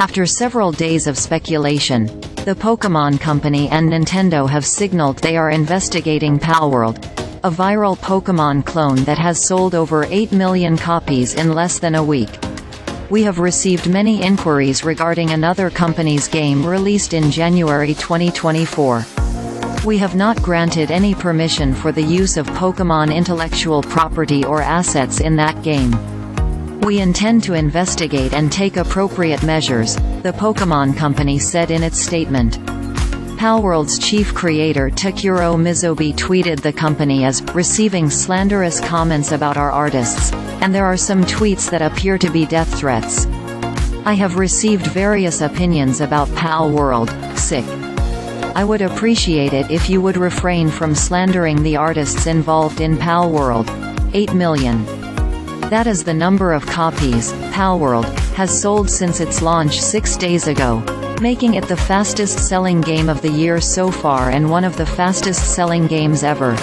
After several days of speculation, the Pokémon Company and Nintendo have signaled they are investigating Palworld, a viral Pokémon clone that has sold over 8 million copies in less than a week. We have received many inquiries regarding another company's game released in January 2024. We have not granted any permission for the use of Pokémon intellectual property or assets in that game. We intend to investigate and take appropriate measures, the Pokémon Company said in its statement. Palworld's chief creator Takuro Mizobi tweeted the company as receiving slanderous comments about our artists, and there are some tweets that appear to be death threats. I have received various opinions about Palworld, sick. I would appreciate it if you would refrain from slandering the artists involved in Palworld. 8 million. That is the number of copies Palworld has sold since its launch 6 days ago, making it the fastest-selling game of the year so far and one of the fastest-selling games ever.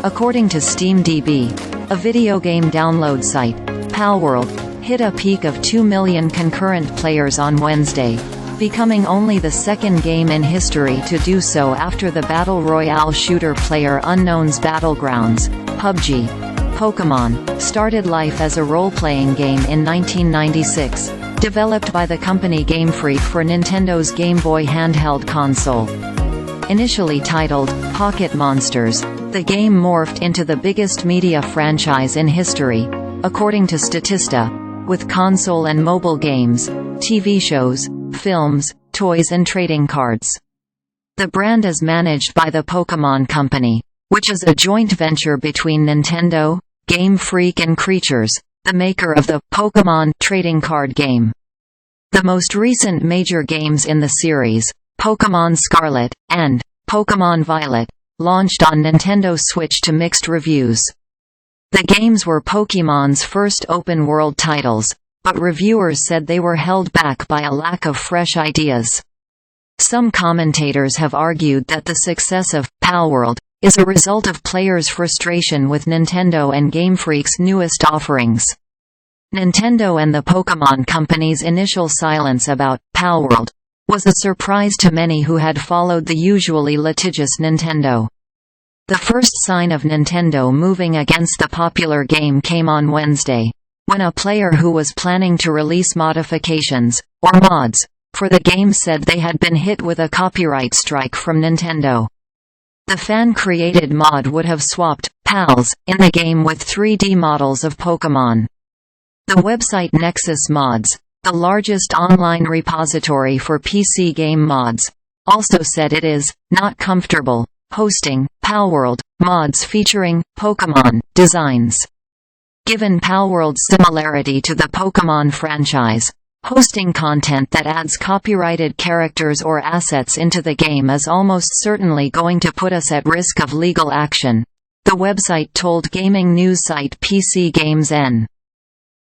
According to SteamDB, a video game download site, Palworld hit a peak of 2 million concurrent players on Wednesday, becoming only the second game in history to do so after the Battle Royale shooter PlayerUnknown's Battlegrounds, PUBG. Pokémon started life as a role-playing game in 1996, developed by the company Game Freak for Nintendo's Game Boy handheld console. Initially titled Pocket Monsters, the game morphed into the biggest media franchise in history, according to Statista, with console and mobile games, TV shows, films, toys and trading cards. The brand is managed by the Pokémon Company, which is a joint venture between Nintendo, Game Freak and Creatures, the maker of the Pokémon trading card game. The most recent major games in the series, Pokémon Scarlet and Pokémon Violet, launched on Nintendo Switch to mixed reviews. The games were Pokémon's first open-world titles, but reviewers said they were held back by a lack of fresh ideas. Some commentators have argued that the success of Palworld is a result of players' frustration with Nintendo and Game Freak's newest offerings. Nintendo and the Pokémon Company's initial silence about Palworld was a surprise to many who had followed the usually litigious Nintendo. The first sign of Nintendo moving against the popular game came on Wednesday, when a player who was planning to release modifications, or mods, for the game said they had been hit with a copyright strike from Nintendo. The fan-created mod would have swapped PALs in the game with 3D models of Pokémon. The website Nexus Mods, the largest online repository for PC game mods, also said it is not comfortable hosting Palworld mods featuring Pokémon designs. Given Palworld's similarity to the Pokémon franchise, hosting content that adds copyrighted characters or assets into the game is almost certainly going to put us at risk of legal action, the website told gaming news site PC Games N.